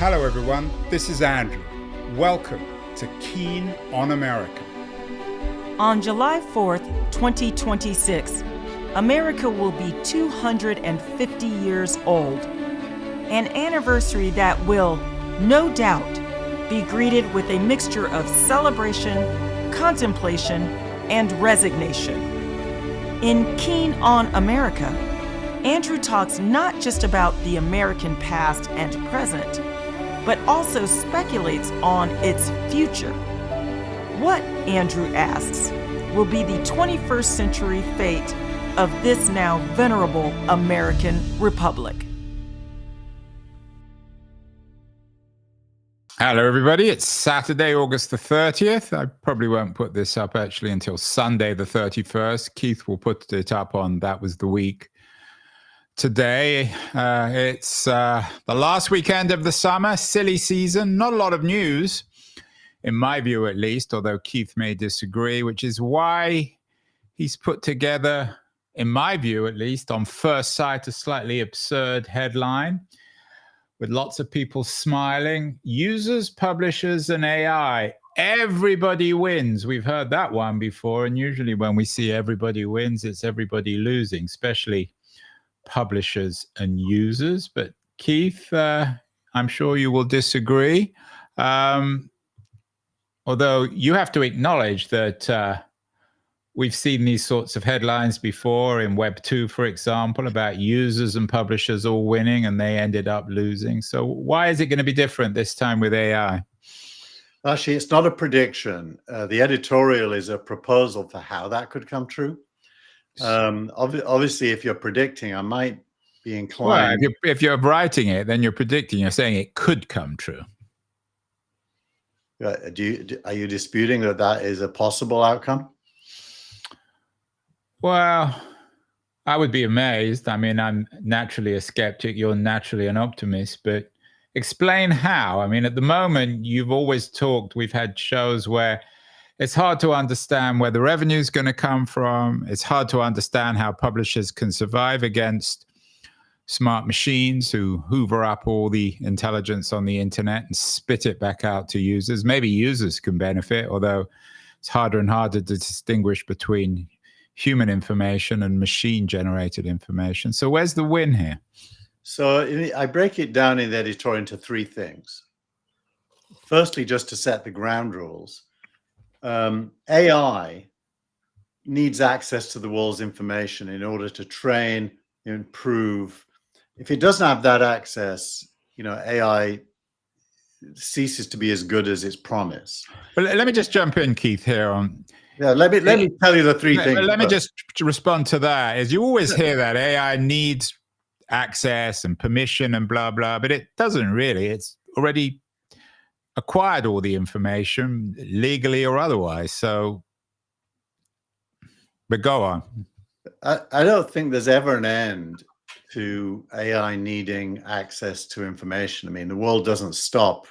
Hello everyone, this is Andrew. Welcome to Keen on America. On July 4th, 2026, America will be 250 years old. An anniversary that will, no doubt, be greeted with a mixture of celebration, contemplation, and resignation. In Keen on America, Andrew talks not just about the American past and present, but also speculates on its future. What, Andrew asks, will be the 21st century fate of this now venerable American Republic? Hello everybody, it's Saturday, August the 30th. I probably won't put this up actually until Sunday the 31st. Keith will put it up on That Was the Week. Today, it's the last weekend of the summer, silly season, not a lot of news, in my view at least, although Keith may disagree, which is why he's put together, in my view at least, on first sight, a slightly absurd headline with lots of people smiling. Users, publishers, and AI. Everybody wins. We've heard that one before, and usually when we see everybody wins, it's everybody losing, especially publishers and users. But Keith, I'm sure you will disagree. Although you have to acknowledge that we've seen these sorts of headlines before in Web 2, for example, about users and publishers all winning and they ended up losing. So why is it going to be different this time with AI? Actually, it's not a prediction. The editorial is a proposal for how that could come true. Obviously, if you're predicting, I might be inclined. Well, if you're writing it, then you're predicting. You're saying it could come true. Are you disputing that is a possible outcome? Well, I would be amazed. I mean, I'm naturally a skeptic. You're naturally an optimist. But explain how. I mean, at the moment, you've always talked. We've had shows where it's hard to understand where the revenue is going to come from. It's hard to understand how publishers can survive against smart machines who hoover up all the intelligence on the internet and spit it back out to users. Maybe users can benefit, although it's harder and harder to distinguish between human information and machine-generated information. So where's the win here? So I break it down in the editorial into three things. Firstly, just to set the ground rules. AI needs access to the world's information in order to train, improve. If it doesn't have that access, AI ceases to be as good as its promise. But let me just jump in, Keith, here on. Yeah, let me tell you the three things. Let me just respond to that. As you always hear that AI needs access and permission and blah blah, but it doesn't really. It's already acquired all the information legally or otherwise. So, but go on. I don't think there's ever an end to AI needing access to information. I mean, the world doesn't stop.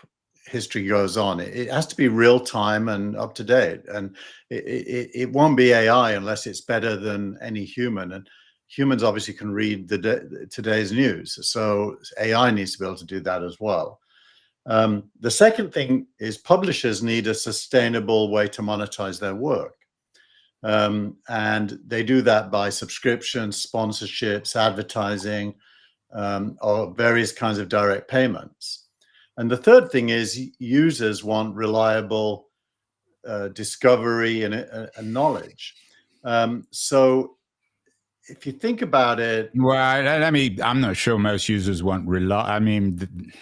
History goes on. It has to be real time and up to date. And it won't be AI unless it's better than any human. And humans obviously can read today's news. So AI needs to be able to do that as well. The second thing is publishers need a sustainable way to monetize their work. And they do that by subscriptions, sponsorships, advertising, or various kinds of direct payments. And the third thing is users want reliable discovery and knowledge. So if you think about it. Well, I'm not sure most users want I mean,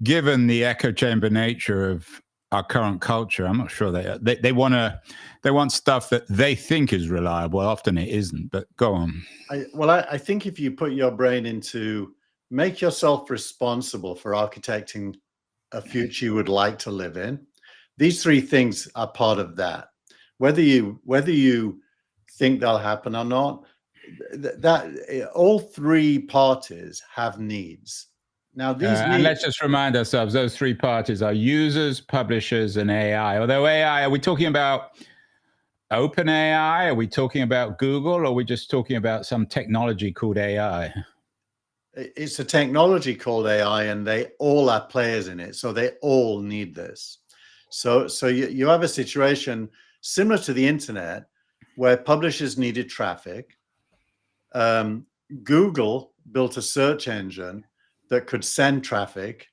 given the echo chamber nature of our current culture, I'm not sure they want stuff that they think is reliable. Often it isn't, but go on. I think if you put your brain into make yourself responsible for architecting a future you would like to live in, these three things are part of that. Whether you think they'll happen or not, that all three parties have needs. Now, and let's just remind ourselves, those three parties are users, publishers, and AI. Although AI, are we talking about OpenAI? Are we talking about Google? Or are we just talking about some technology called AI? it's a technology called AI, and they all are players in it. So they all need this. So you have a situation similar to the internet where publishers needed traffic. Google built a search engine that could send traffic.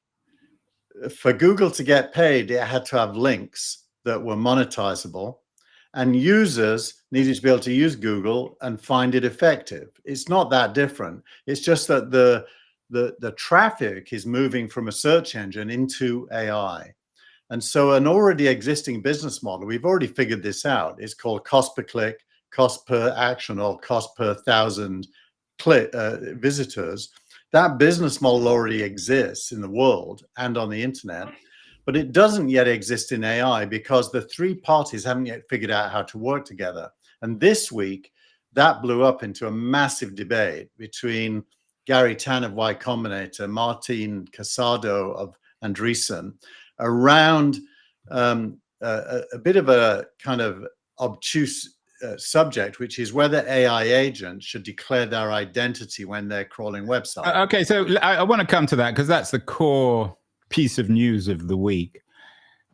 For Google to get paid, it had to have links that were monetizable, and users needed to be able to use Google and find it effective. It's not that different. It's just that the traffic is moving from a search engine into AI. And so an already existing business model, we've already figured this out. It's called cost per click, cost per action, or cost per 1,000 visitors. That business model already exists in the world and on the internet, but it doesn't yet exist in AI because the three parties haven't yet figured out how to work together. And this week, that blew up into a massive debate between Gary Tan of Y Combinator, Martin Casado of Andreessen, around a bit of a kind of obtuse subject, which is whether AI agents should declare their identity when they're crawling websites. Okay, so I want to come to that because that's the core piece of news of the week.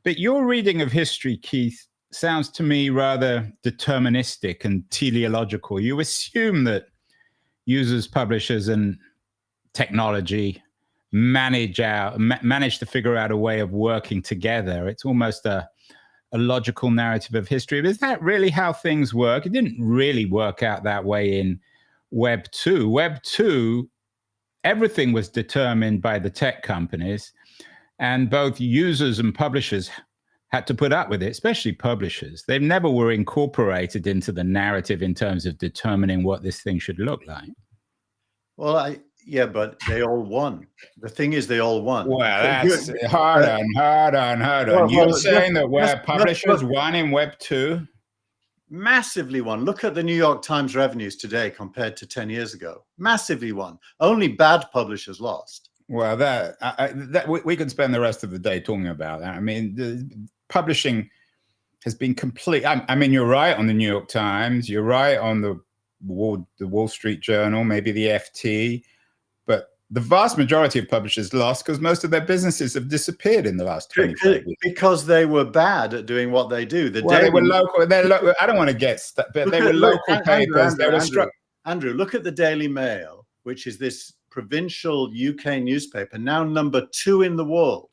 But your reading of history, Keith, sounds to me rather deterministic and teleological. You assume that users, publishers, and technology manage to figure out a way of working together. It's almost a logical narrative of history. But is that really how things work? It didn't really work out that way in Web 2. Web 2, everything was determined by the tech companies, and both users and publishers had to put up with it, especially publishers. They never were incorporated into the narrative in terms of determining what this thing should look like. Well, yeah, but they all won. The thing is, they all won. Well, that's hold on. You're saying that where publishers won in Web 2? Massively won. Look at the New York Times revenues today compared to 10 years ago. Massively won. Only bad publishers lost. Well, we could spend the rest of the day talking about that. I mean, the publishing has been complete. I mean, you're right on the New York Times. You're right on the Wall Street Journal, maybe the FT. But the vast majority of publishers lost because most of their businesses have disappeared in the last 25 years. Because they were bad at doing what they do. They were local. I don't want to get stuck, but they were local papers. They were struck. Andrew, look at the Daily Mail, which is this provincial UK newspaper, now number 2 in the world.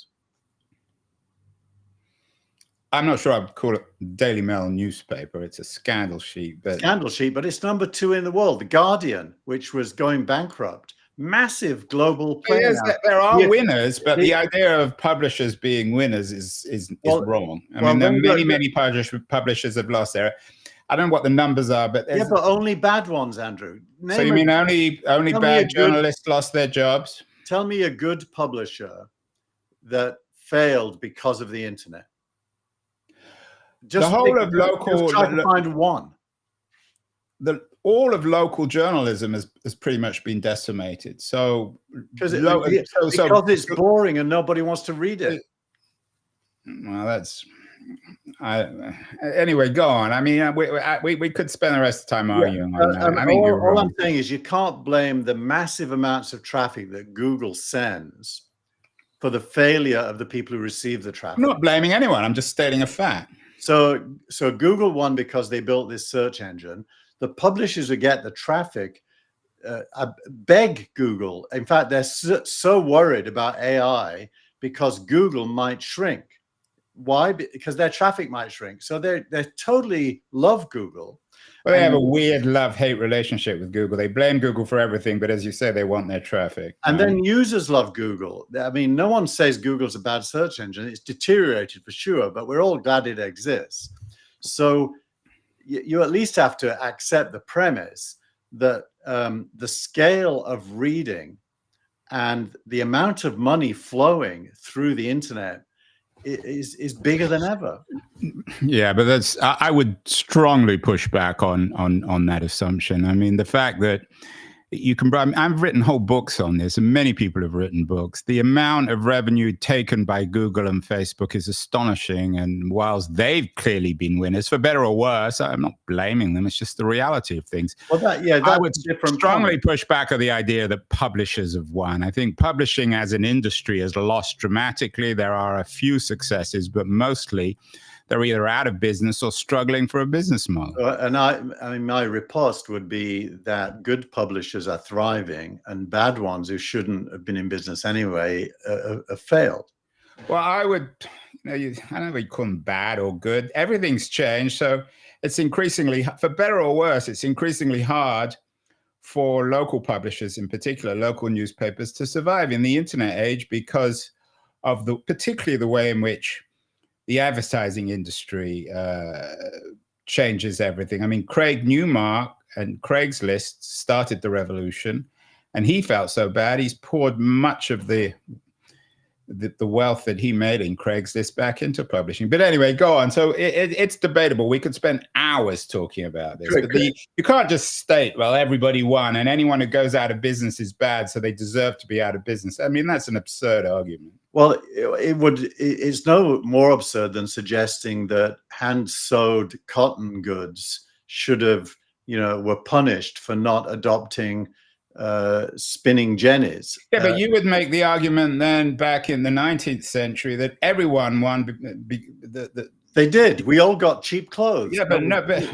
I'm not sure I'd call it Daily Mail newspaper. It's a scandal sheet. But it's number 2 in the world. The Guardian, which was going bankrupt, massive global player. Yes, there are winners, but the idea of publishers being winners is wrong. I mean, there are many publishers have lost there. I don't know what the numbers are, but but only bad ones, Andrew. So you mean only bad journalists lost their jobs? Tell me a good publisher that failed because of the internet. Just the whole of local. Just try to find one. All of local journalism has pretty much been decimated. So because it's boring and nobody wants to read it. Well, that's. Anyway, go on. I mean, we could spend the rest of the time arguing on that. I mean, all I'm saying is you can't blame the massive amounts of traffic that Google sends for the failure of the people who receive the traffic. I'm not blaming anyone. I'm just stating a fact. So Google won because they built this search engine. The publishers who get the traffic beg Google. In fact, they're so worried about AI because Google might shrink. Why? Because their traffic might shrink. So they totally love Google. Well, they have a weird love-hate relationship with Google. They blame Google for everything, but as you say, they want their traffic. And then users love Google. I mean, no one says Google's a bad search engine. It's deteriorated for sure, but we're all glad it exists. So you at least have to accept the premise that the scale of reading and the amount of money flowing through the internet is bigger than ever. Yeah, but I would strongly push back on that assumption. I mean, the fact that you can, I've written whole books on this, and many people have written books. The amount of revenue taken by Google and Facebook is astonishing. And whilst they've clearly been winners, for better or worse, I'm not blaming them. It's just the reality of things. Well, that's I would different strongly point. push back on the idea that publishers have won. I think publishing as an industry has lost dramatically. There are a few successes, but mostly they're either out of business or struggling for a business model. And I mean, my riposte would be that good publishers are thriving, and bad ones who shouldn't have been in business anyway have failed. Well, I would, I don't know if you call them bad or good. Everything's changed, so it's increasingly, for better or worse, it's increasingly hard for local publishers, in particular local newspapers, to survive in the internet age because of particularly the way in which the advertising industry changes everything. I mean, Craig Newmark and Craigslist started the revolution, and he felt so bad, he's poured much of the wealth that he made in Craigslist back into publishing. But anyway, go on. So it's debatable. We could spend hours talking about this. But you can't just state, well, everybody won, and anyone who goes out of business is bad, so they deserve to be out of business. I mean, that's an absurd argument. Well, it's no more absurd than suggesting that hand-sewed cotton goods should have, were punished for not adopting spinning jennies. Yeah, but you would make the argument then back in the 19th century that everyone won. They did. We all got cheap clothes. Yeah, but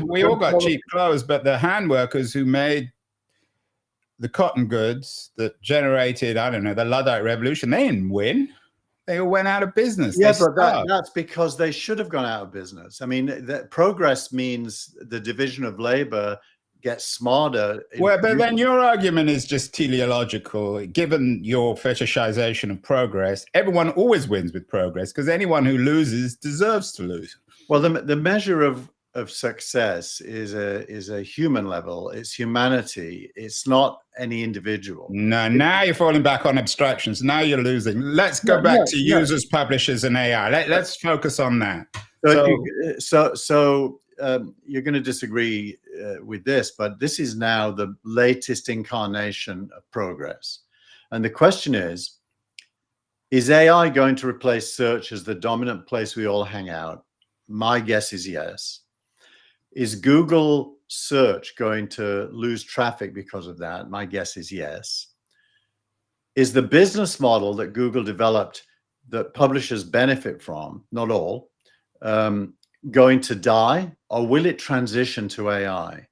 we all got cheap clothes, but the hand workers who made the cotton goods that generated, I don't know, the Luddite Revolution, they didn't win. They all went out of business. Yeah, but that's because they should have gone out of business. I mean, that progress means the division of labor gets smarter. Well, but then your argument is just teleological. Given your fetishization of progress, everyone always wins with progress because anyone who loses deserves to lose. Well, the measure of success is a human level. It's humanity. It's not any individual. No, now you're falling back on abstractions. Now you're losing. Let's go back to users, publishers, and AI. Let's focus on that. So you're going to disagree with this, but this is now the latest incarnation of progress. And the question is AI going to replace search as the dominant place we all hang out? My guess is yes. Is Google search going to lose traffic because of that? My guess is yes. Is the business model that Google developed that publishers benefit from, not all, going to die, or will it transition to AI?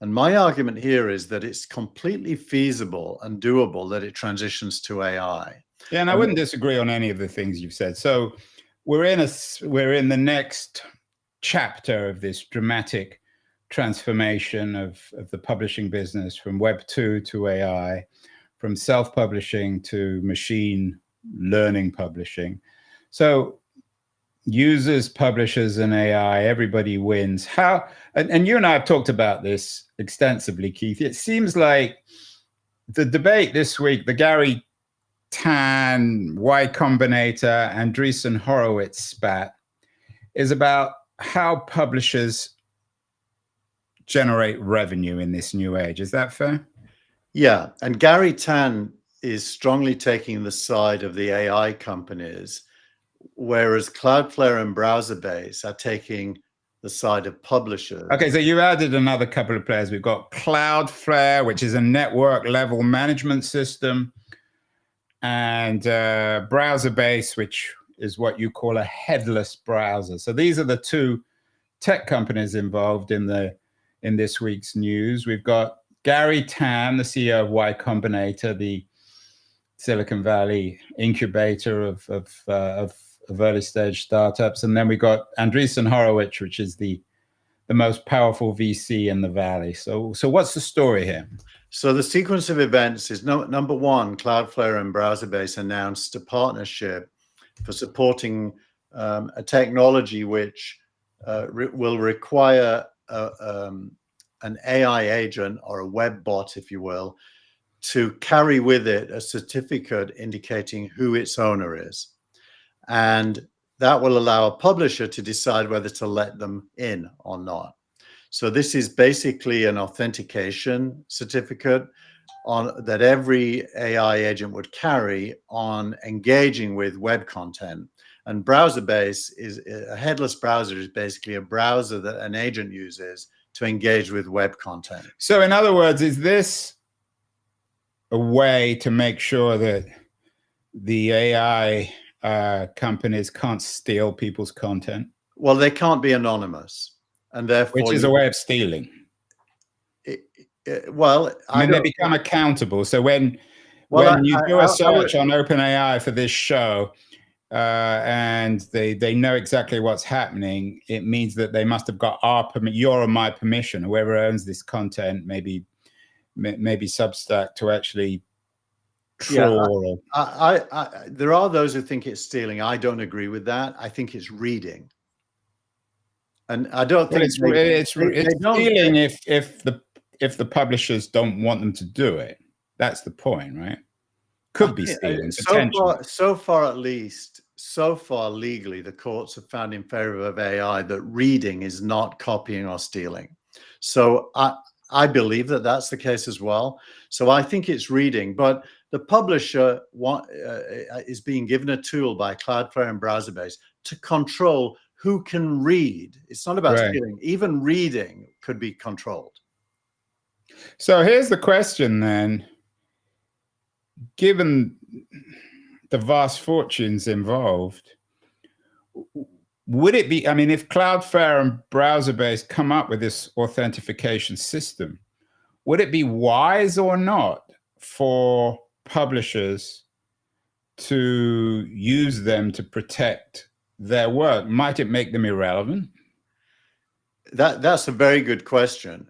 And my argument here is that it's completely feasible and doable that it transitions to AI. Yeah, and I wouldn't disagree on any of the things you've said. So we're in the next chapter of this dramatic transformation of the publishing business from Web 2 to AI, from self-publishing to machine learning publishing. So users, publishers, and AI, everybody wins. And you and I have talked about this extensively, Keith. It seems like the debate this week, the Gary Tan, Y Combinator, Andreessen Horowitz spat, is about how publishers generate revenue in this new age. Is that fair? Yeah, and Gary Tan is strongly taking the side of the AI companies, whereas Cloudflare and Browserbase are taking the side of publishers. Okay, so you added another couple of players. We've got Cloudflare, which is a network level management system, and Browserbase, which is what you call a headless browser. So these are the two tech companies involved in this week's news. We've got Gary Tan, the CEO of Y Combinator, the Silicon Valley incubator of early stage startups, and then we got Andreessen Horowitz, which is the most powerful VC in the Valley. So what's the story here? So the sequence of events is number one, Cloudflare and Browserbase announced a partnership for supporting a technology which will require an AI agent or a web bot, if you will, to carry with it a certificate indicating who its owner is. And that will allow a publisher to decide whether to let them in or not. So this is basically an authentication certificate, that every AI agent would carry on engaging with web content. And browser-based is a headless browser is basically a browser that an agent uses to engage with web content. So in other words, is this a way to make sure that the AI companies can't steal people's content? Well, they can't be anonymous, and therefore, which is a way of stealing. Well, I mean, they become accountable. So when you do a search on OpenAI for this show, and they know exactly what's happening, it means that they must have got your or my permission, whoever owns this content, maybe Substack, to actually troll. There are those who think it's stealing. I don't agree with that. I think it's reading. And I don't think it's stealing if the publishers don't want them to do it. That's the point, right? Could be stealing. So far, at least, so far legally, the courts have found in favor of AI that reading is not copying or stealing. So I believe that that's the case as well. So I think it's reading, but the publisher is being given a tool by Cloudflare and browser-based to control who can read. It's not about stealing. Even reading could be controlled. So here's the question then. Given the vast fortunes involved, would it be, I mean, if Cloudflare and browser-based come up with this authentication system, would it be wise or not for publishers to use them to protect their work? Might it make them irrelevant? That's a very good question.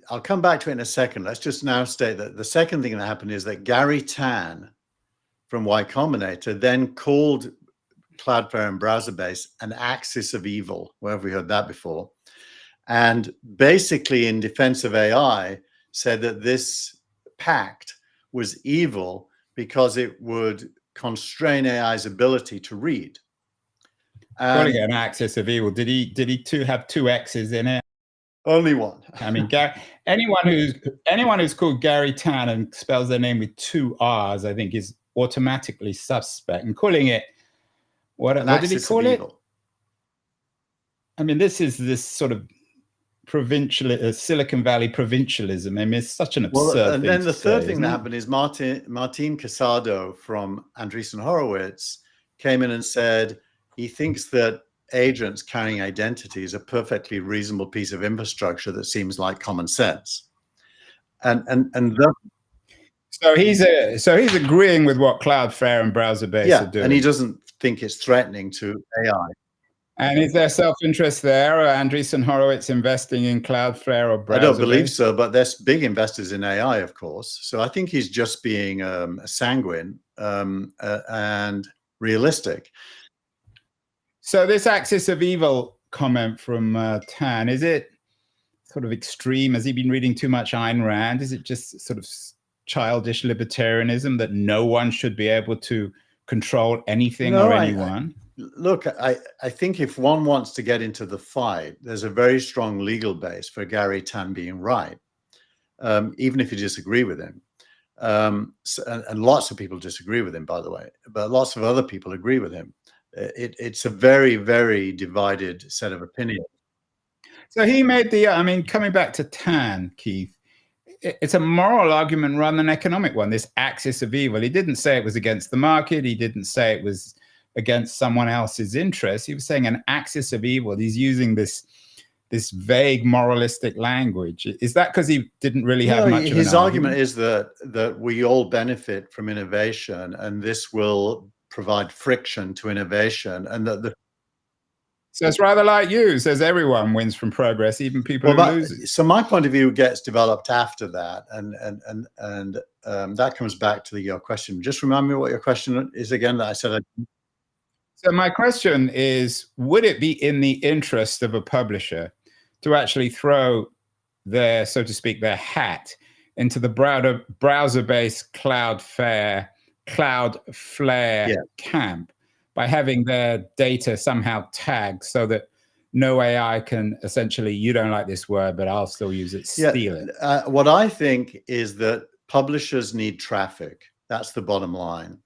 I'll come back to it in a second. Let's just now state that the second thing that happened is that Gary Tan from Y Combinator then called Cloudflare and browser-based an axis of evil. Where have we heard that before? And basically, in defense of AI, said that this pact was evil because it would constrain AI's ability to read. Calling it an axis of evil. Did he have two X's in it? Only one. I mean, anyone who's called Gary Tan and spells their name with two R's, I think, is automatically suspect. And calling it what did he call it? I mean, this is this sort of provincial, Silicon Valley provincialism. I mean, it's such an absurd thing. And then the third thing that happened is Martin Casado from Andreessen Horowitz came in and said he thinks that agents carrying identity is a perfectly reasonable piece of infrastructure that seems like common sense. So he's agreeing with what Cloudflare and browser-based are doing. And he doesn't think it's threatening to AI. And is there self-interest there? Or Andreessen Horowitz investing in Cloudflare or browser-based? I don't believe so, but there's big investors in AI, of course. So I think he's just being sanguine and realistic. So this axis of evil comment from Tan, is it sort of extreme? Has he been reading too much Ayn Rand? Is it just sort of childish libertarianism that no one should be able to control anything or anyone? Look, I think if one wants to get into the fight, there's a very strong legal base for Gary Tan being right, even if you disagree with him. And lots of people disagree with him, by the way, but lots of other people agree with him. It's a very, very divided set of opinions. So he made I mean, coming back to Tan, Keith, it's a moral argument rather than an economic one, this axis of evil. He didn't say it was against the market. He didn't say it was against someone else's interests. He was saying an axis of evil. He's using this vague moralistic language. Is that because he didn't really have much of an His argument is that we all benefit from innovation, and this will provide friction to innovation, and that so it's rather like you, says everyone wins from progress, even people who lose. So my point of view gets developed after that, and that comes back to your question. Just remind me what your question is again. That I said. So my question is: would it be in the interest of a publisher to actually throw their, so to speak, their hat into the browser-based Cloudflare camp by having their data somehow tagged so that no AI can essentially, you don't like this word, but I'll still use it, steal it. What I think is that publishers need traffic. That's the bottom line.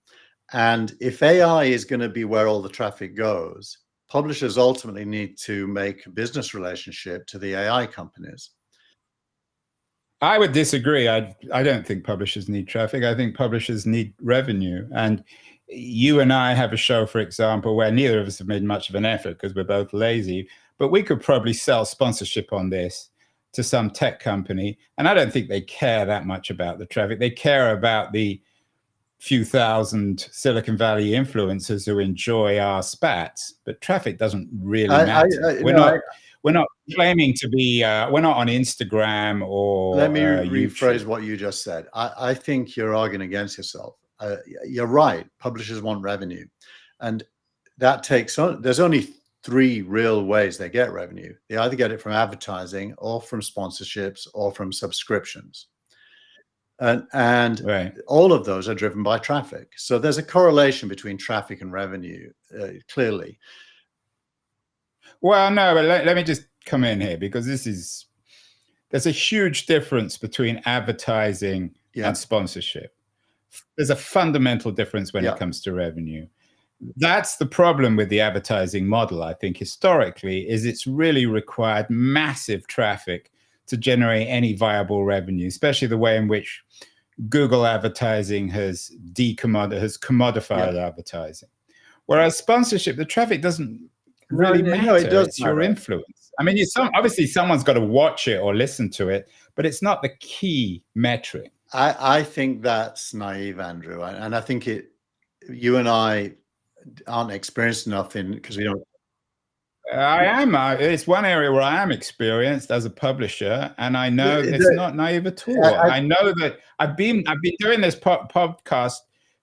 And if AI is going to be where all the traffic goes, publishers ultimately need to make a business relationship to the AI companies. I would disagree. I don't think publishers need traffic. I think publishers need revenue. And you and I have a show, for example, where neither of us have made much of an effort because we're both lazy, but we could probably sell sponsorship on this to some tech company. And I don't think they care that much about the traffic. They care about the few thousand Silicon Valley influencers who enjoy our spats, but traffic doesn't really matter. We're not claiming to be, we're not on Instagram or Let me rephrase rephrase what you just said. I think you're arguing against yourself. You're right. Publishers want revenue. And that takes on, there's only three real ways they get revenue. They either get it from advertising or from sponsorships or from subscriptions. And right. All of those are driven by traffic. So there's a correlation between traffic and revenue, clearly. Well, no, but let me just come in here because there's a huge difference between advertising and sponsorship. There's a fundamental difference when it comes to revenue. That's the problem with the advertising model, I think, historically, is it's really required massive traffic to generate any viable revenue, especially the way in which Google advertising has commodified advertising. Whereas sponsorship, the traffic doesn't really matter. No, it does it's your influence. I mean, obviously someone's got to watch it or listen to it, but it's not the key metric. I think that's naive, Andrew. And I think you and I aren't experienced enough because we don't. I am. It's one area where I am experienced as a publisher, and I know it's not naive at all. I know that I've been doing this podcast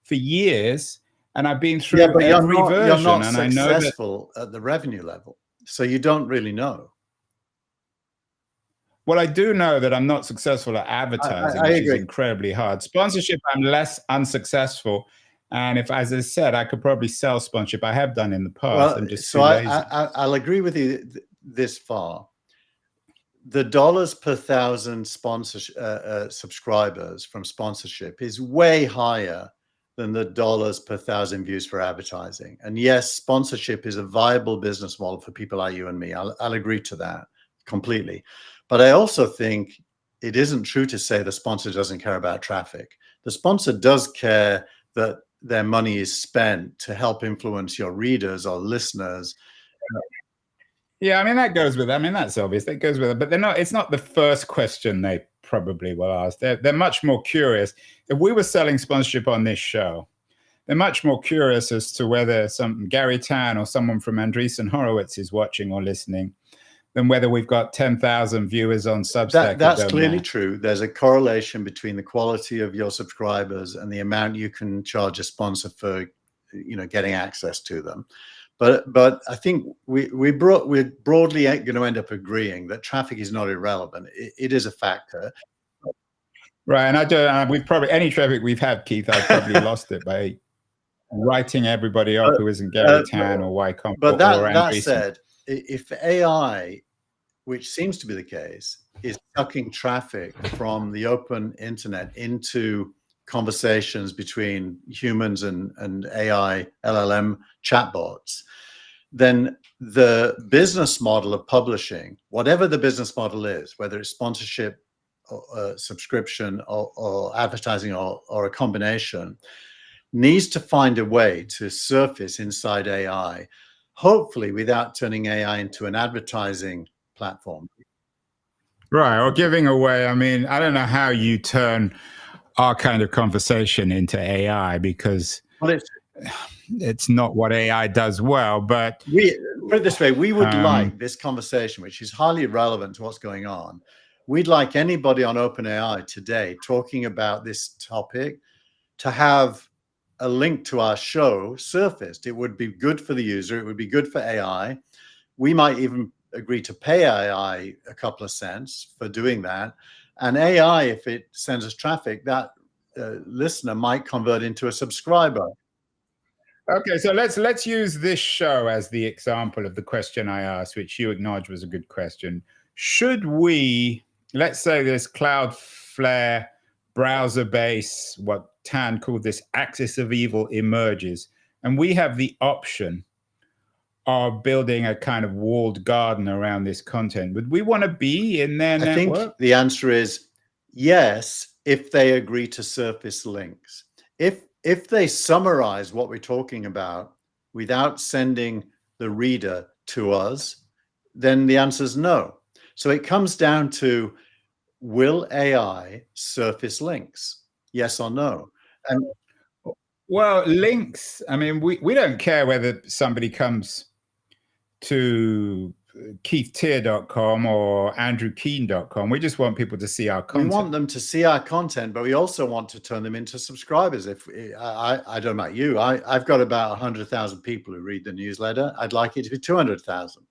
for years, and I've been through every version. You're not and successful at the revenue level, so you don't really know. Well, I do know that I'm not successful at advertising, which is incredibly hard. Sponsorship, I'm less unsuccessful. And as I said, I could probably sell sponsorship. I have done in the past. Well, I'm just so I'll agree with you this far. The dollars per thousand subscribers from sponsorship is way higher than the dollars per thousand views for advertising. And yes, sponsorship is a viable business model for people like you and me. I'll agree to that completely. But I also think it isn't true to say the sponsor doesn't care about traffic. The sponsor does care that their money is spent to help influence your readers or listeners. Yeah, I mean, that goes with, I mean, that's obvious. That goes with it. But it's not the first question they probably will ask. They're much more curious. If we were selling sponsorship on this show, they're much more curious as to whether Gary Tan or someone from Andreessen Horowitz is watching or listening than whether we've got 10,000 viewers on Substack. That's clearly true. There's a correlation between the quality of your subscribers and the amount you can charge a sponsor for, getting access to them. But I think we're broadly going to end up agreeing that traffic is not irrelevant. It is a factor. Right, and we've probably, any traffic we've had, Keith, I've probably lost it by writing everybody up who isn't Gary Tan or Y Comp. But that said, if AI, which seems to be the case, is sucking traffic from the open internet into conversations between humans and AI LLM chatbots, then the business model of publishing, whatever the business model is, whether it's sponsorship or subscription or advertising or a combination, needs to find a way to surface inside AI, hopefully without turning AI into an advertising platform. Right, or giving away, I mean, I don't know how you turn our kind of conversation into AI, because it's not what AI does well. But put it this way, we would like this conversation, which is highly relevant to what's going on. We'd like anybody on OpenAI today talking about this topic to have a link to our show surfaced. It would be good for the user. It would be good for AI. We might even agree to pay AI a couple of cents for doing that. And AI, if it sends us traffic, that listener might convert into a subscriber. Okay, so let's use this show as the example of the question I asked, which you acknowledged was a good question. Should we, let's say this Cloudflare browser base, what Tan called this axis of evil emerges, and we have the option of building a kind of walled garden around this content. Would we want to be in their network? I think the answer is yes, if they agree to surface links. If they summarize what we're talking about without sending the reader to us, then the answer is no. So it comes down to, will AI surface links? Yes or no? And well, links, I mean, we don't care whether somebody comes to keithtier.com or andrewkeen.com. We just want people to see our content. we want them to see our content, but we also want to turn them into subscribers. If I don't know about you, I've got about 100,000 people who read the newsletter. I'd like it to be 200,000.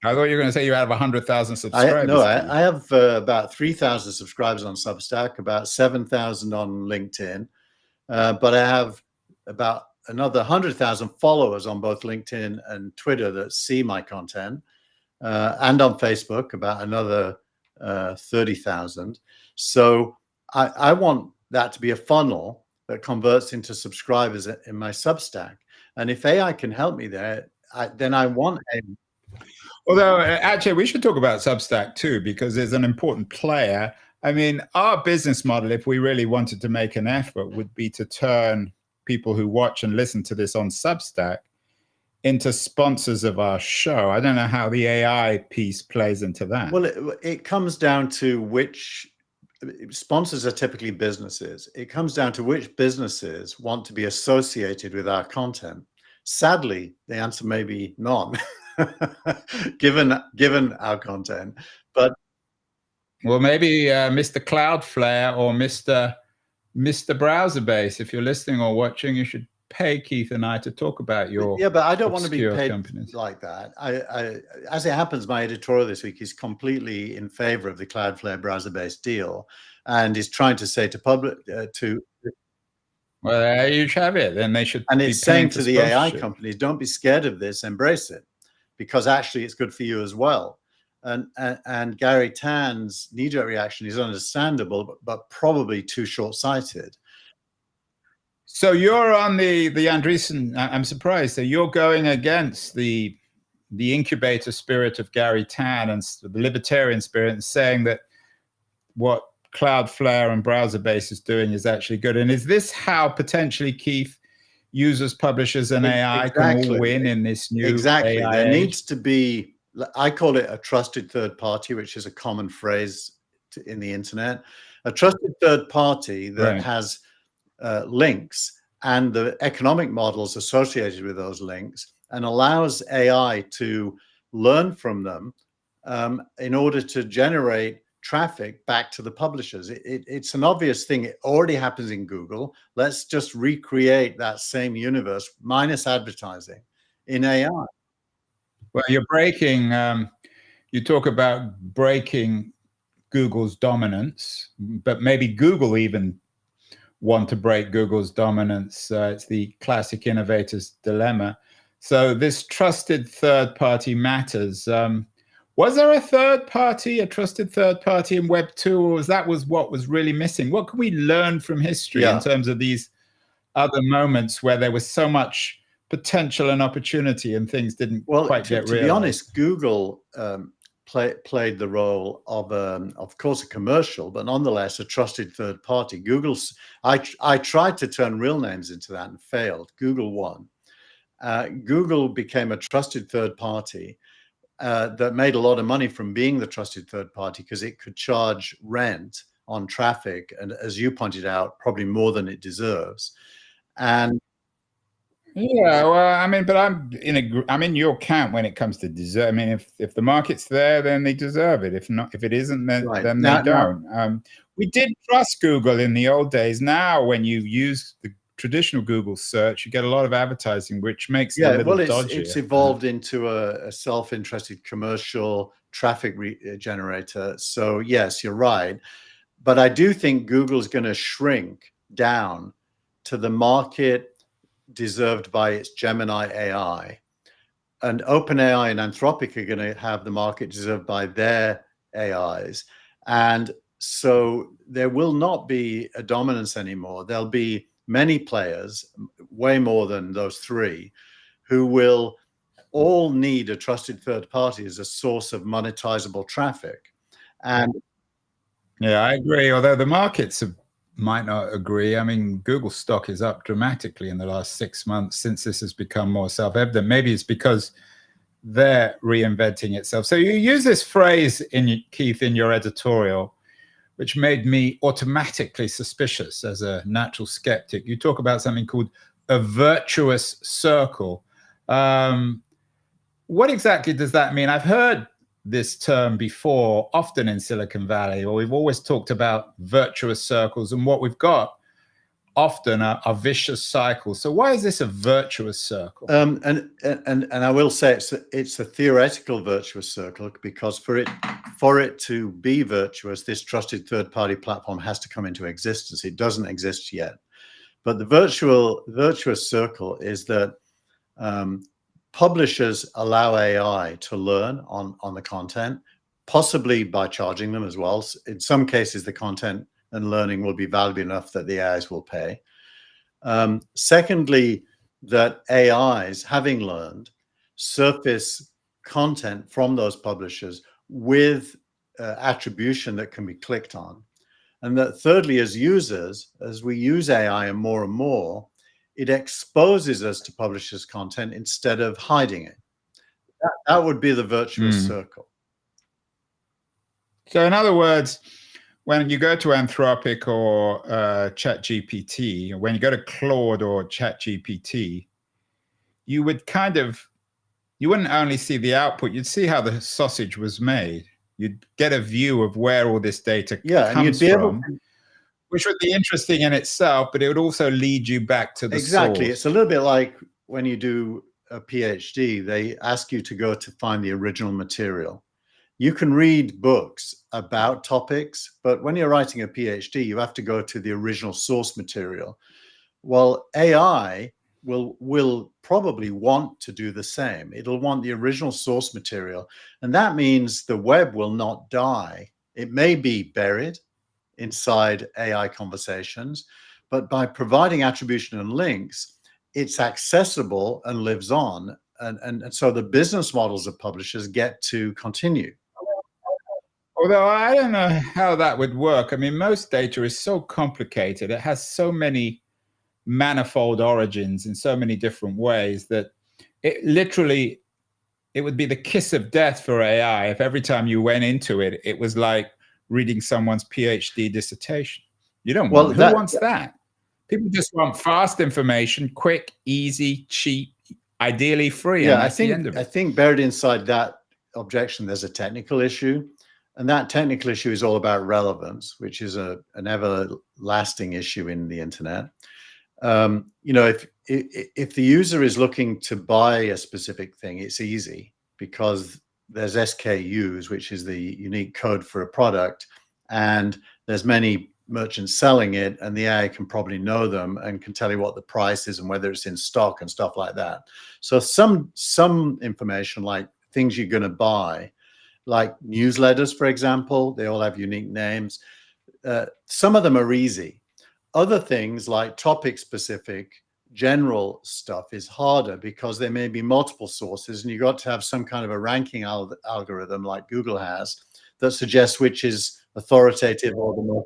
I thought you were going to say you have 100,000 subscribers. I have about 3,000 subscribers on Substack, about 7,000 on LinkedIn, but I have about another 100,000 followers on both LinkedIn and Twitter that see my content, and on Facebook, about another 30,000. So I want that to be a funnel that converts into subscribers in my Substack. And if AI can help me there, then I want a... Although, actually, we should talk about Substack too, because there's an important player. I mean, our business model, if we really wanted to make an effort, would be to turn people who watch and listen to this on Substack into sponsors of our show. I don't know how the AI piece plays into that. Well, it comes down to which sponsors are typically businesses. It comes down to which businesses want to be associated with our content. Sadly, the answer may be none, given our content. But well, maybe Mr. Cloudflare or Mr. Browser Base, if you're listening or watching, you should pay Keith and I to talk about your... Yeah, but I don't want to be paid companies like that. As it happens, my editorial this week is completely in favor of the Cloudflare browser-based deal, and is trying to say to public well, there you have it. Then they should. And it's saying to the AI companies, don't be scared of this, embrace it, because actually it's good for you as well. And Gary Tan's knee-jerk reaction is understandable, but probably too short-sighted. So you're on the Andreessen. I'm surprised. So you're going against the incubator spirit of Gary Tan and the libertarian spirit, and saying that what Cloudflare and BrowserBase is doing is actually good. And is this how potentially, Keith, users, publishers, and AI can all win in this new AI There age? needs to be, I call it a trusted third party, which is a common phrase in the internet. A trusted third party that has links and the economic models associated with those links, and allows AI to learn from them in order to generate traffic back to the publishers. It's an obvious thing. It already happens in Google. Let's just recreate that same universe minus advertising in AI. Well, you're breaking, you talk about breaking Google's dominance, but maybe Google even want to break Google's dominance. It's the classic innovator's dilemma. So this trusted third party matters. Was there a third party, a trusted third party in Web 2, or was that what was really missing? What can we learn from history in terms of these other moments where there was so much potential and opportunity and things didn't quite get realized? To be honest, Google played the role of course, a commercial, but nonetheless a trusted third party. I tried to turn real names into that and failed. Google won. Google became a trusted third party that made a lot of money from being the trusted third party, because it could charge rent on traffic, and as you pointed out, probably more than it deserves. And yeah, well, I mean, but I'm in your camp when it comes to deserve. I mean, if the market's there, then they deserve it. If not, if it isn't, then they don't. We did trust Google in the old days. Now, when you use the traditional Google search, you get a lot of advertising, which makes it a little dodgy. It's evolved into a self-interested commercial traffic generator. So yes, you're right. But I do think Google is going to shrink down to the market deserved by its Gemini AI. And OpenAI and Anthropic are going to have the market deserved by their AIs. And so there will not be a dominance anymore. There'll be many players, way more than those three, who will all need a trusted third party as a source of monetizable traffic. And yeah, I agree. Although the markets might not agree. I mean, Google stock is up dramatically in the last 6 months since this has become more self-evident. Maybe it's because they're reinventing itself. So you use this phrase, Keith, in your editorial, which made me automatically suspicious as a natural skeptic. You talk about something called a virtuous circle. What exactly does that mean? I've heard this term before, often in Silicon Valley, or we've always talked about virtuous circles, and what we've got often are vicious cycles. So why is this a virtuous circle? And I will say it's a theoretical virtuous circle, because for it to be virtuous, this trusted third-party platform has to come into existence. It doesn't exist yet. But the virtuous circle is that publishers allow AI to learn on the content, possibly by charging them as well. In some cases, the content and learning will be valuable enough that the AIs will pay. Secondly, that AIs, having learned, surface content from those publishers with attribution that can be clicked on. And that thirdly, as users, as we use AI and more, it exposes us to publishers' content instead of hiding it. That would be the virtuous circle. So in other words, when you go to Anthropic or ChatGPT, when you go to Claude or ChatGPT, you wouldn't only see the output, you'd see how the sausage was made. You'd get a view of where all this data comes from, which would be interesting in itself, but it would also lead you back to the source. It's a little bit like when you do a PhD, they ask you to go to find the original material. You can read books about topics, but when you're writing a PhD, you have to go to the original source material. Well, AI will probably want to do the same. It'll want the original source material. And that means the web will not die. It may be buried inside AI conversations, but by providing attribution and links, it's accessible and lives on. And so the business models of publishers get to continue. Although I don't know how that would work. I mean, most data is so complicated. It has so many manifold origins in so many different ways that it would be the kiss of death for AI if every time you went into it, it was like reading someone's PhD dissertation. You don't want, who wants that? People just want fast information, quick, easy, cheap, ideally free. Yeah, I think buried inside that objection, there's a technical issue. And that technical issue is all about relevance, which is an everlasting issue in the internet. You know, if the user is looking to buy a specific thing, it's easy because there's SKUs, which is the unique code for a product, and there's many merchants selling it, and the AI can probably know them and can tell you what the price is and whether it's in stock and stuff like that. So some information, like things you're going to buy, like newsletters, for example, they all have unique names. Some of them are easy. Other things like topic-specific general stuff is harder because there may be multiple sources, and you've got to have some kind of a ranking algorithm like Google has that suggests which is authoritative or the more.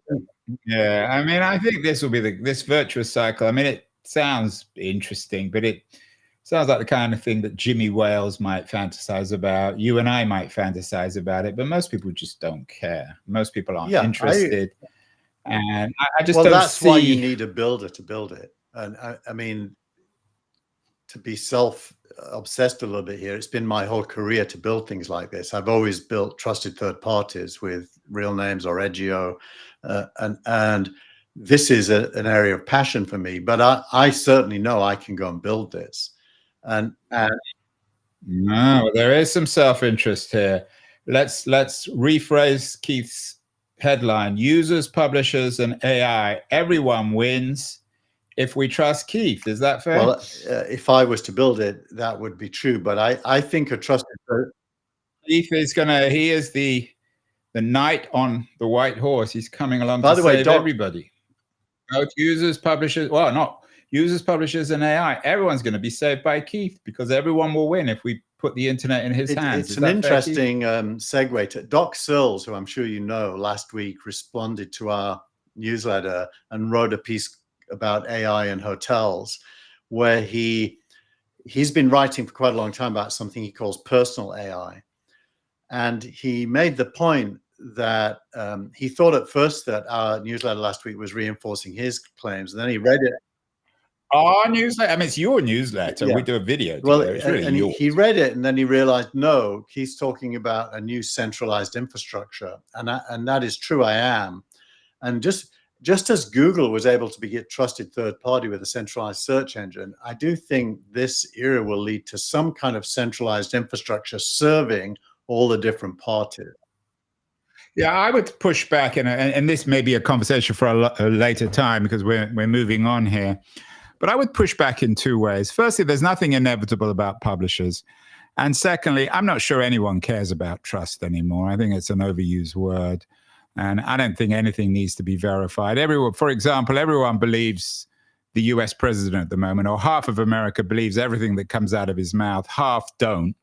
Yeah, I mean, I think this will be this virtuous cycle. I mean, it sounds interesting, but it sounds like the kind of thing that Jimmy Wales might fantasize about. You and I might fantasize about it, but most people just don't care. Most people aren't interested. And I just don't see. Well, that's why you need a builder to build it. And I mean, to be self-obsessed a little bit here, it's been my whole career to build things like this. I've always built trusted third parties with real names or Edgeo, and this is an area of passion for me. But I certainly know I can go and build this. And no, there is some self-interest here. Let's rephrase Keith's headline: users, publishers, and AI. Everyone wins if we trust Keith. Is that fair? Well, if I was to build it, that would be true. But I think a trusted Keith is he is the knight on the white horse. He's coming along By to the way, save everybody. Both users, publishers, well, not users, publishers, and AI. Everyone's going to be saved by Keith, because everyone will win if we put the internet in his hands. It's an interesting segue to Doc Sills, who I'm sure you know, last week responded to our newsletter and wrote a piece about AI and hotels, where he's been writing for quite a long time about something he calls personal AI. And he made the point that he thought at first that our newsletter last week was reinforcing his claims, and then he read it. Our newsletter? I mean, it's your newsletter. Yeah. We do a video together. Well, it's really and yours. he read it, and then he realized, no, he's talking about a new centralized infrastructure. And that is true, I am. And just as Google was able to be a trusted third party with a centralized search engine, I do think this era will lead to some kind of centralized infrastructure serving all the different parties. Yeah, I would push back, and this may be a conversation for a later time, because we're moving on here. But I would push back in two ways. Firstly, there's nothing inevitable about publishers. And secondly, I'm not sure anyone cares about trust anymore. I think it's an overused word. And I don't think anything needs to be verified. For example, everyone believes the US president at the moment, or half of America believes everything that comes out of his mouth. Half don't.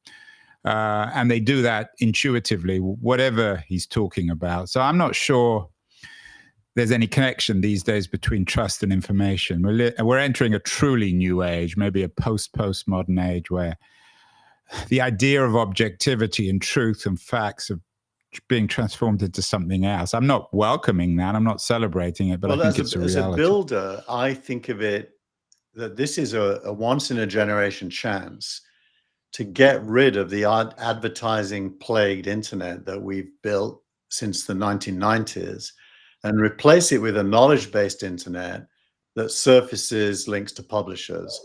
And they do that intuitively, whatever he's talking about. So I'm not sure there's any connection these days between trust and information. We're entering a truly new age, maybe a postmodern age, where the idea of objectivity and truth and facts are being transformed into something else. I'm not welcoming that. I'm not celebrating it, but I think it's a reality. As a builder, I think of it that this is a once-in-a-generation chance to get rid of the advertising-plagued internet that we've built since the 1990s and replace it with a knowledge-based internet that surfaces links to publishers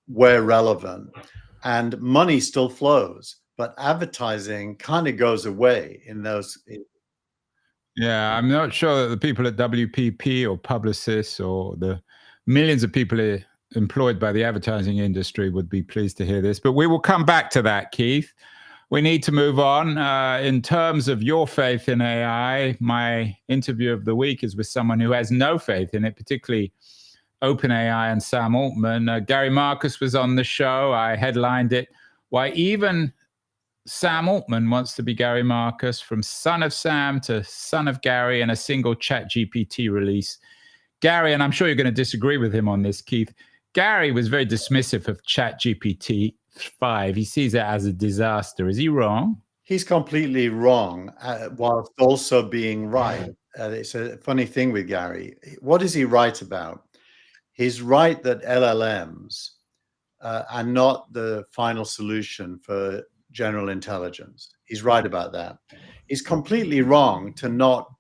where relevant. And money still flows, but advertising kind of goes away in those. Yeah, I'm not sure that the people at WPP or publicists or the millions of people employed by the advertising industry would be pleased to hear this, but we will come back to that, Keith. We need to move on. In terms of your faith in AI, my interview of the week is with someone who has no faith in it, particularly OpenAI and Sam Altman. Gary Marcus was on the show. I headlined it. Why even Sam Altman wants to be Gary Marcus, from son of Sam to son of Gary, in a single ChatGPT release. Gary, and I'm sure you're going to disagree with him on this, Keith, Gary was very dismissive of ChatGPT 5. He sees it as a disaster. Is he wrong? He's completely wrong, whilst also being right. It's a funny thing with Gary. What is he right about? He's right that LLMs are not the final solution for general intelligence. He's right about that. He's completely wrong to not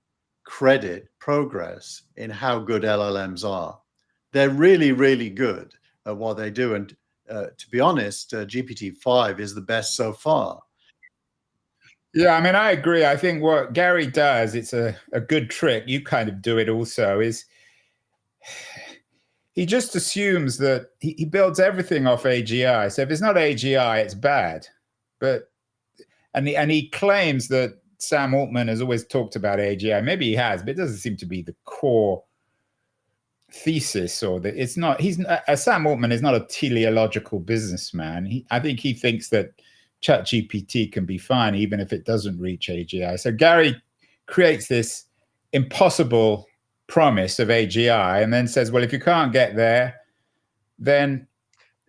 credit progress in how good LLMs are. They're really, really good at what they do. And to be honest, GPT-5 is the best so far. Yeah, I mean, I agree. I think what Gary does, it's a good trick. You kind of do it also, is he just assumes that he builds everything off AGI. So if it's not AGI, it's bad. And he claims that Sam Altman has always talked about AGI. Maybe he has, but it doesn't seem to be the core thesis, or that it's not. Sam Altman is not a teleological businessman. I think he thinks that ChatGPT can be fine even if it doesn't reach AGI. So Gary creates this impossible promise of AGI and then says, well, if you can't get there, then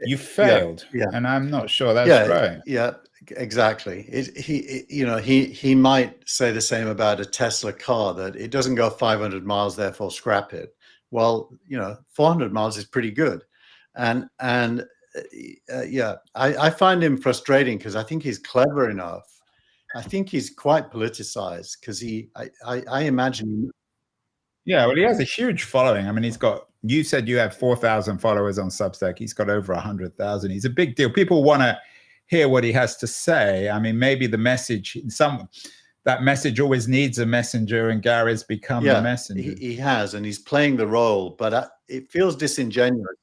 you failed. Yeah. And I'm not sure that's right. Yeah, exactly. He might say the same about a Tesla car, that it doesn't go 500 miles, therefore scrap it. Well, 400 miles is pretty good. And I find him frustrating because I think he's clever enough. I think he's quite politicized because I imagine. Yeah, well, he has a huge following. I mean, you said you have 4,000 followers on Substack. He's got over 100,000. He's a big deal. People want to hear what he has to say. I mean, maybe the message, that message always needs a messenger, and Gary's become the messenger. He has, and he's playing the role, but it feels disingenuous.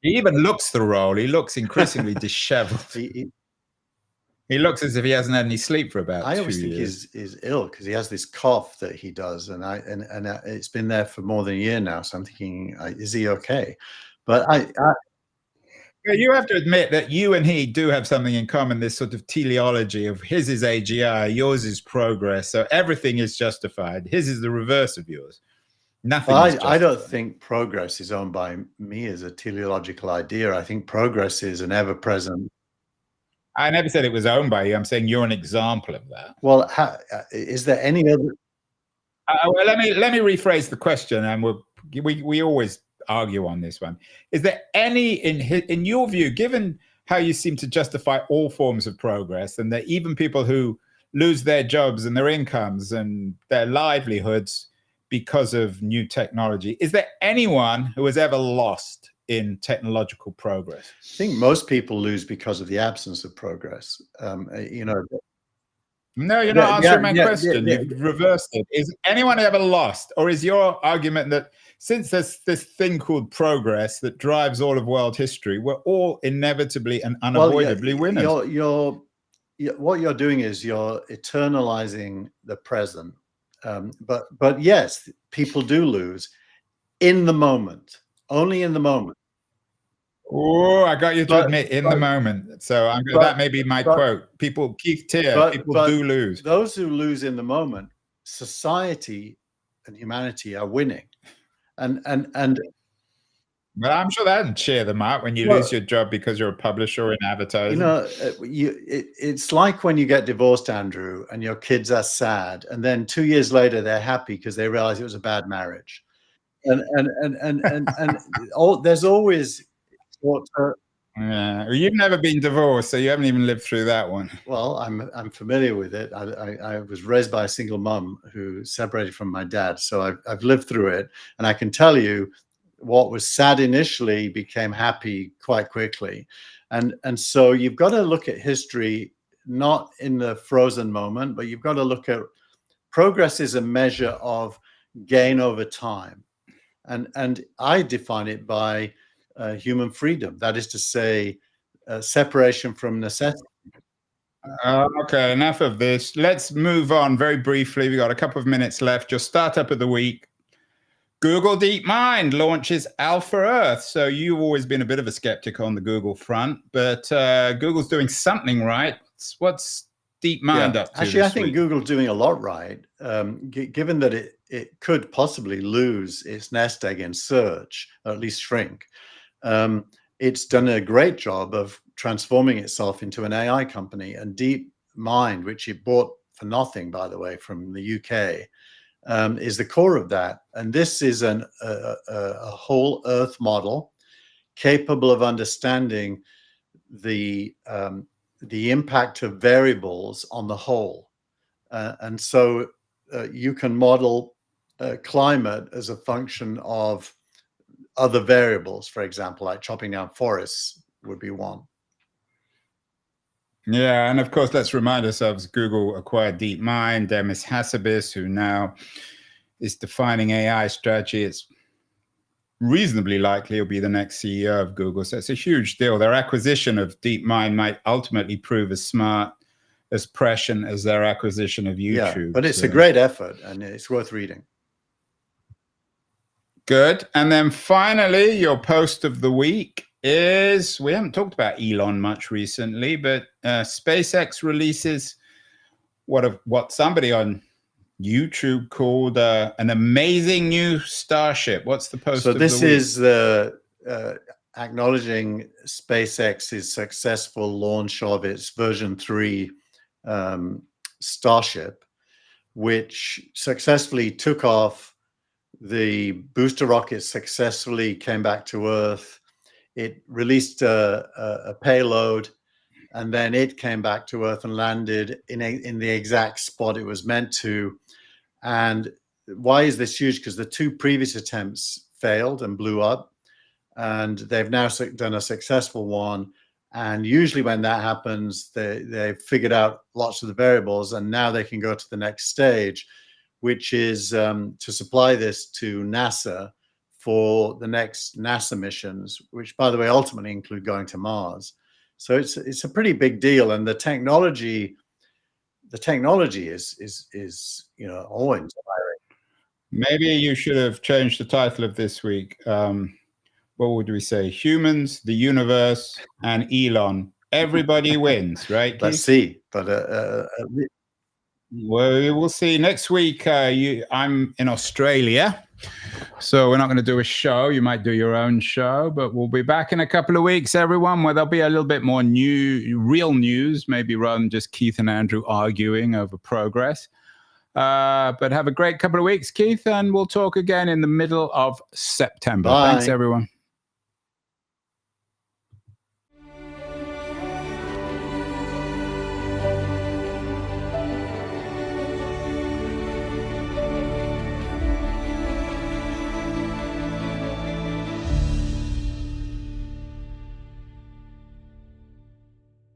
He even looks the role. He looks increasingly disheveled. He looks as if he hasn't had any sleep for about 2 years. I always think he's ill because he has this cough that he does, and it's been there for more than a year now. So I'm thinking, is he okay? But you have to admit that you and he do have something in common, this sort of teleology of his is AGI, yours is progress. So everything is justified. His is the reverse of yours. Nothing is justified. I don't think progress is owned by me as a teleological idea. I think progress is an ever-present. I never said it was owned by you. I'm saying you're an example of that. Well, is there any other? Well, let me rephrase the question, and we always argue on this one. Is there any, in your view, given how you seem to justify all forms of progress, and that even people who lose their jobs and their incomes and their livelihoods because of new technology, is there anyone who has ever lost in technological progress? I think most people lose because of the absence of progress. You know. No, you're not answering my question. You've reversed it. Is anyone ever lost? Or is your argument that since there's this thing called progress that drives all of world history, we're all inevitably and unavoidably winners? What you're doing is you're eternalizing the present. But yes, people do lose in the moment, only in the moment. Oh, I got you to admit in the moment. So that may be my quote. People, Keith Tier, people do lose. Those who lose in the moment, society and humanity are winning. And well, I'm sure that doesn't cheer them up when you lose your job because you're a publisher or in advertising. You know, it's like when you get divorced, Andrew, and your kids are sad, and then 2 years later they're happy because they realize it was a bad marriage. And there's always yeah, well, you've never been divorced, so you haven't even lived through that one. Well, I'm familiar with it. I was raised by a single mum who separated from my dad, so I've lived through it, and I can tell you what was sad initially became happy quite quickly. And so you've got to look at history not in the frozen moment, but you've got to look at progress is a measure of gain over time, and I define it by human freedom. That is to say, separation from necessity. Okay, enough of this. Let's move on very briefly. We've got a couple of minutes left. Your startup of the week. Google DeepMind launches Alpha Earth. So you've always been a bit of a skeptic on the Google front, but Google's doing something right. What's DeepMind up to? Actually, I think Google's doing a lot right, given that it could possibly lose its nest egg in search, or at least shrink. It's done a great job of transforming itself into an AI company, and DeepMind, which it bought for nothing, by the way, from the UK, is the core of that. And this is a whole Earth model capable of understanding the impact of variables on the whole. And so you can model climate as a function of other variables, for example, like chopping down forests would be one. Yeah, and of course, let's remind ourselves, Google acquired DeepMind, Demis Hassabis, who now is defining AI strategy. It's reasonably likely he'll be the next CEO of Google. So it's a huge deal. Their acquisition of DeepMind might ultimately prove as smart, as prescient as their acquisition of YouTube. Yeah, but it's a great effort, and it's worth reading. Good. And then finally, your post of the week is, we haven't talked about Elon much recently, but SpaceX releases what somebody on YouTube called an amazing new Starship. What's the post of the week? So this is acknowledging SpaceX's successful launch of its version 3 Starship, which successfully took off. The booster rocket successfully came back to Earth. It released a payload, and then it came back to Earth and landed in the exact spot it was meant to. And why is this huge? Because the 2 previous attempts failed and blew up, and they've now done a successful one. And usually when that happens, they've figured out lots of the variables, and now they can go to the next stage, which is to supply this to NASA for the next NASA missions, which, by the way, ultimately include going to Mars. So it's a pretty big deal, and the technology is awe-inspiring. Maybe you should have changed the title of this week. What would we say? Humans, the universe, and Elon. Everybody wins, right, Keith? Let's see. But well, we will see next week. I'm in Australia, so we're not going to do a show. You might do your own show, but we'll be back in a couple of weeks, everyone, where there'll be a little bit more real news, maybe rather than just Keith and Andrew arguing over progress. But have a great couple of weeks, Keith, and we'll talk again in the middle of September. Bye. Thanks, everyone.